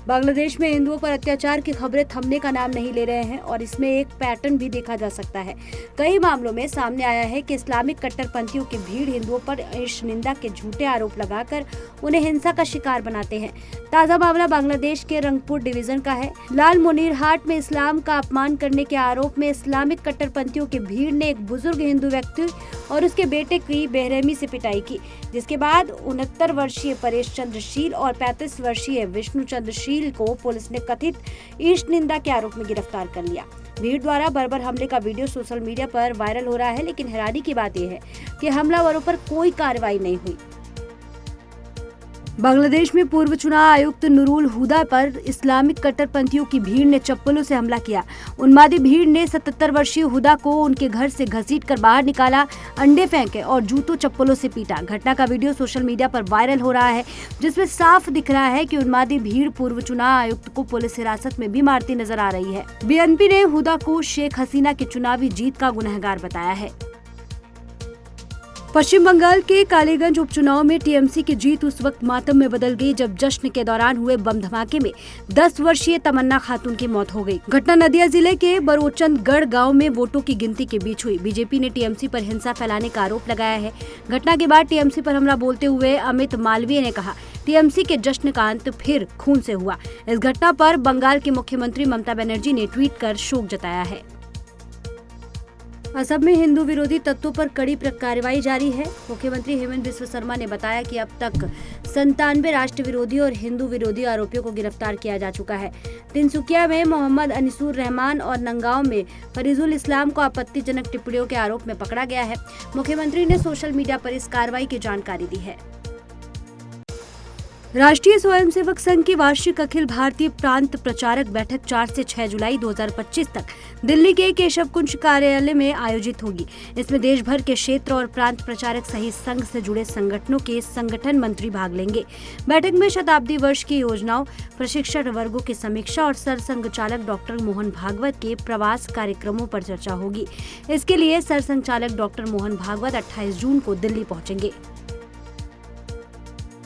बांग्लादेश में हिंदुओं पर अत्याचार की खबरें थमने का नाम नहीं ले रहे हैं और इसमें एक पैटर्न भी देखा जा सकता है। कई मामलों में सामने आया है कि इस्लामिक कट्टरपंथियों की भीड़ हिंदुओं पर ईर्ष निंदा के झूठे आरोप लगाकर उन्हें हिंसा का शिकार बनाते हैं। ताजा मामला बांग्लादेश के रंगपुर डिवीजन का है। लालमोनिरहाट में इस्लाम का अपमान करने के आरोप में इस्लामिक कट्टरपंथियों की भीड़ ने एक बुजुर्ग हिंदू व्यक्ति और उसके बेटे की बेरहमी से पिटाई की, जिसके बाद 69 वर्षीय परेश चंद्र शील और 35 वर्षीय विष्णु चंद्र शील को पुलिस ने कथित ईर्ष निंदा के आरोप में गिरफ्तार कर लिया। भीड़ द्वारा बर्बर हमले का वीडियो सोशल मीडिया पर वायरल हो रहा है, लेकिन हैरानी की बात यह है कि हमलावरों पर कोई कार्रवाई नहीं हुई। बांग्लादेश में पूर्व चुनाव आयुक्त नूरुल हुदा पर इस्लामिक कट्टरपंथियों की भीड़ ने चप्पलों से हमला किया। उन्मादी भीड़ ने 77 वर्षीय हुदा को उनके घर से घसीटकर बाहर निकाला, अंडे फेंके और जूतों चप्पलों से पीटा। घटना का वीडियो सोशल मीडिया पर वायरल हो रहा है, जिसमें साफ दिख रहा है कि उन्मादी भीड़ पूर्व चुनाव आयुक्त को पुलिस हिरासत में भी मारती नजर आ रही है। बीएनपी ने हुदा को शेख हसीना की चुनावी जीत का गुनहगार बताया है। पश्चिम बंगाल के कालीगंज उपचुनाव में टीएमसी की जीत उस वक्त मातम में बदल गई जब जश्न के दौरान हुए बम धमाके में 10 वर्षीय तमन्ना खातून की मौत हो गई। घटना नदिया जिले के बरोचंदगढ़ गांव में वोटों की गिनती के बीच हुई। बीजेपी ने टीएमसी पर हिंसा फैलाने का आरोप लगाया है। घटना के बाद टीएमसी पर हमला बोलते हुए अमित मालवीय ने कहा, टीएमसी के जश्न का अंत फिर खून से हुआ। इस घटना पर बंगाल की मुख्यमंत्री ममता बनर्जी ने ट्वीट कर शोक जताया है। असम में हिंदू विरोधी तत्वों पर कड़ी कार्रवाई जारी है। मुख्यमंत्री हेमंत बिस्वा शर्मा ने बताया कि अब तक 97 राष्ट्र विरोधी और हिंदू विरोधी आरोपियों को गिरफ्तार किया जा चुका है। तिनसुकिया में मोहम्मद अनिसुर रहमान और नंगांव में फरीजुल इस्लाम को आपत्तिजनक टिप्पणियों के आरोप में पकड़ा गया है। मुख्यमंत्री ने सोशल मीडिया पर इस कार्रवाई की जानकारी दी है। राष्ट्रीय स्वयंसेवक संघ की वार्षिक अखिल भारतीय प्रांत प्रचारक बैठक 4 से 6 जुलाई 2025 तक दिल्ली के केशव कुंज कार्यालय में आयोजित होगी। इसमें देश भर के क्षेत्र और प्रांत प्रचारक सहित संघ से जुड़े संगठनों के संगठन मंत्री भाग लेंगे। बैठक में शताब्दी वर्ष की योजनाओं, प्रशिक्षण वर्गों की समीक्षा और सरसंघ चालक डॉक्टर मोहन भागवत के प्रवास कार्यक्रमों पर चर्चा होगी। इसके लिए सरसंघ चालक डॉक्टर मोहन भागवत 28 जून को दिल्ली पहुंचेंगे।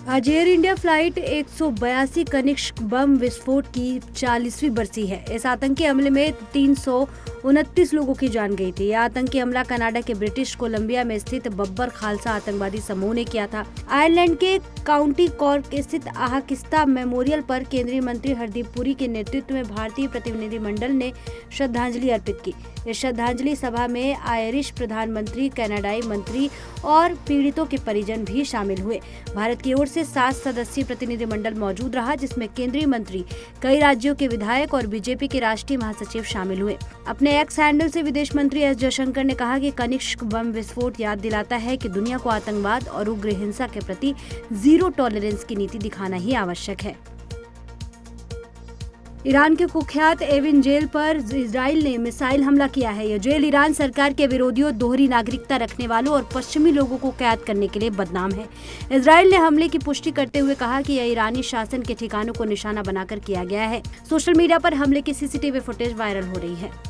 आज एयर इंडिया फ्लाइट 182 कनिष्क बम विस्फोट की 40वीं बरसी है। इस आतंकी हमले में 329 लोगों की जान गई थी। यह आतंकी हमला कनाडा के ब्रिटिश कोलंबिया में स्थित बब्बर खालसा आतंकवादी समूह ने किया था। आयरलैंड के काउंटी कॉर्क स्थित आहाकिस्ता मेमोरियल पर केंद्रीय मंत्री हरदीप पुरी के नेतृत्व में भारतीय प्रतिनिधिमंडल ने श्रद्धांजलि अर्पित की। इस श्रद्धांजलि सभा में आयरिश प्रधानमंत्री, कनाडाई मंत्री और पीड़ितों के परिजन भी शामिल हुए। भारत की ओर से 7 सदस्यीय प्रतिनिधिमंडल मौजूद रहा, जिसमें केंद्रीय मंत्री, कई राज्यों के विधायक और बीजेपी के राष्ट्रीय महासचिव शामिल हुए। अपने एक्स हैंडल से विदेश मंत्री एस जयशंकर ने कहा कि कनिष्क बम विस्फोट याद दिलाता है कि दुनिया को आतंकवाद और उग्र हिंसा के प्रति जीरो टॉलरेंस की नीति दिखाना ही आवश्यक है। ईरान के कुख्यात एविन जेल पर इजराइल ने मिसाइल हमला किया है। यह जेल ईरान सरकार के विरोधियों, दोहरी नागरिकता रखने वालों और पश्चिमी लोगों को कैद करने के लिए बदनाम है। इजराइल ने हमले की पुष्टि करते हुए कहा कि यह ईरानी शासन के ठिकानों को निशाना बनाकर किया गया है। सोशल मीडिया पर हमले की सीसीटीवी फुटेज वायरल हो रही है।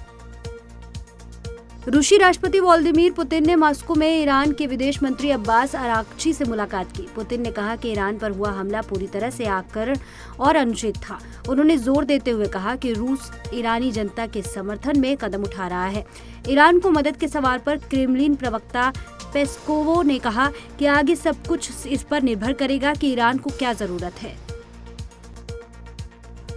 रूसी राष्ट्रपति व्लादिमीर पुतिन ने मॉस्को में ईरान के विदेश मंत्री अब्बास अराक्ची से मुलाकात की। पुतिन ने कहा कि ईरान पर हुआ हमला पूरी तरह से आक्रामक और अनुचित था। उन्होंने जोर देते हुए कहा कि रूस ईरानी जनता के समर्थन में कदम उठा रहा है। ईरान को मदद के सवाल पर क्रेमलिन प्रवक्ता पेस्कोव ने कहा कि आगे सब कुछ इस पर निर्भर करेगा कि ईरान को क्या जरूरत है।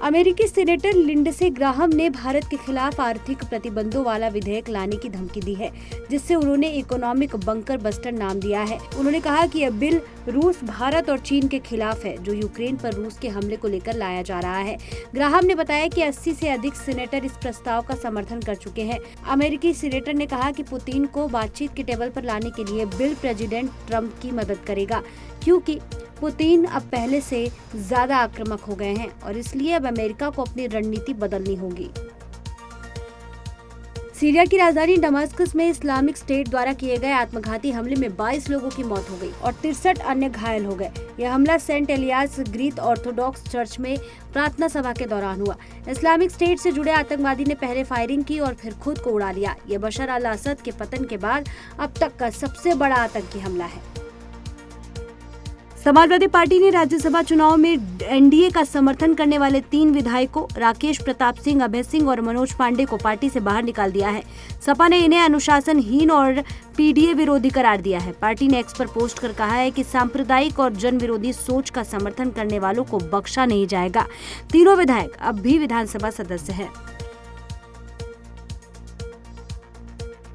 अमेरिकी सेनेटर लिंडसे ग्राहम ने भारत के खिलाफ आर्थिक प्रतिबंधों वाला विधेयक लाने की धमकी दी है, जिससे उन्होंने इकोनॉमिक बंकर बस्टर नाम दिया है। उन्होंने कहा कि यह बिल रूस, भारत और चीन के खिलाफ है, जो यूक्रेन पर रूस के हमले को लेकर लाया जा रहा है। ग्राहम ने बताया कि 80 से अधिक सेनेटर इस प्रस्ताव का समर्थन कर चुके हैं। अमेरिकी सेनेटर ने कहा कि पुतिन को बातचीत के टेबल पर लाने के लिए बिल प्रेसिडेंट ट्रंप की मदद करेगा, क्योंकि पुतिन अब पहले से ज्यादा आक्रामक हो गए हैं और इसलिए अब अमेरिका को अपनी रणनीति बदलनी होगी। सीरिया की राजधानी दमास्कस में इस्लामिक स्टेट द्वारा किए गए आत्मघाती हमले में 22 लोगों की मौत हो गई और 63 अन्य घायल हो गए। यह हमला Saint Elias Greek Orthodox Church में प्रार्थना सभा के दौरान हुआ। इस्लामिक स्टेट से जुड़े आतंकवादी ने पहले फायरिंग की और फिर खुद को उड़ा लिया। यह बशर अल असद के पतन के बाद अब तक का सबसे बड़ा आतंकी हमला है। समाजवादी पार्टी ने राज्यसभा चुनाव में एनडीए का समर्थन करने वाले 3 विधायकों राकेश प्रताप सिंह, अभय सिंह और मनोज पांडे को पार्टी से बाहर निकाल दिया है। सपा ने इन्हें अनुशासनहीन और पीडीए विरोधी करार दिया है। पार्टी ने एक्स पर पोस्ट कर कहा है कि सांप्रदायिक और जन विरोधी सोच का समर्थन करने वालों को बख्शा नहीं जाएगा। तीनों विधायक अब भी विधानसभा सदस्य हैं।